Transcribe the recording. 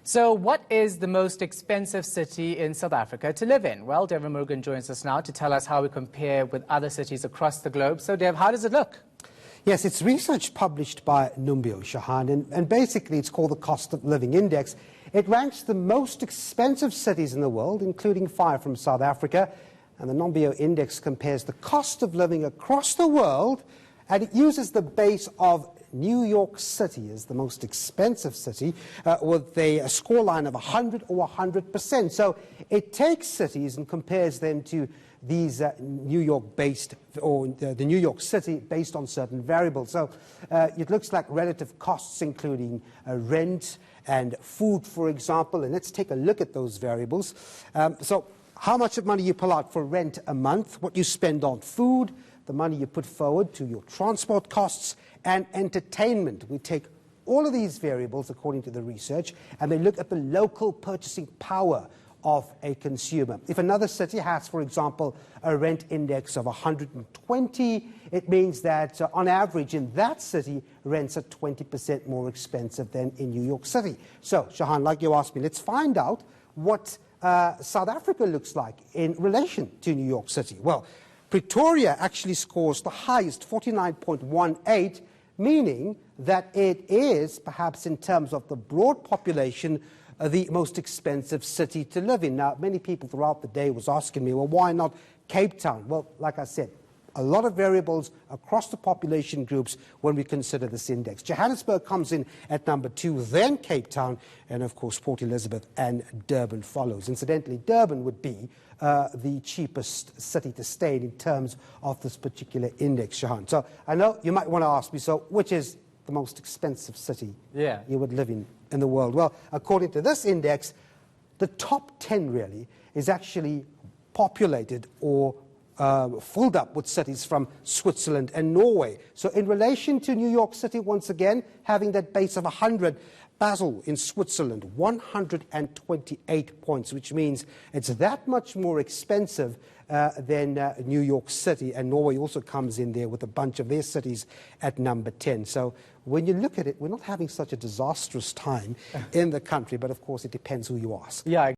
So what is the most expensive city in South Africa to live in? Well, Devon Morgan joins us now to tell us how we compare with other cities across the globe. So, Dev, how does it look? Yes, it's research published by Numbeo, Shahan, and basically it's called the Cost of Living Index. It ranks the most expensive cities in the world, including 5 from South Africa. And the Numbeo Index compares the cost of living across the world, and it uses the base of New York City as the most expensive city with a scoreline of 100 or 100%. So it takes cities and compares them to these New York-based, or the New York City based on certain variables. So it looks like relative costs, including rent and food, for example. And let's take a look at those variables. So how much money you pull out for rent a month, what you spend on food, the money you put forward to your transport costs, and entertainment. We take all of these variables, according to the research, and they look at the local purchasing power of a consumer. If another city has, for example, a rent index of 120, it means that on average in that city, rents are 20% more expensive than in New York City. So, Shahan, like you asked me, let's find out what South Africa looks like in relation to New York City. Well, Pretoria actually scores the highest, 49.18, meaning that it is, perhaps in terms of the broad population, the most expensive city to live in. Now, many people throughout the day was asking me, well, why not Cape Town? Well, like I said, a lot of variables across the population groups when we consider this index. Johannesburg comes in at number 2, then Cape Town, and of course Port Elizabeth and Durban follows. Incidentally, Durban would be the cheapest city to stay in terms of this particular index, Shahan. So I know you might want to ask me, so which is the most expensive city you would live in the world? Well, according to this index, the top 10 really is actually populated or filled up with cities from Switzerland and Norway. So in relation to New York City, once again, having that base of 100, Basel in Switzerland, 128 points, which means it's that much more expensive than New York City. And Norway also comes in there with a bunch of their cities at number 10. So when you look at it, we're not having such a disastrous time in the country, but of course it depends who you ask. Yeah.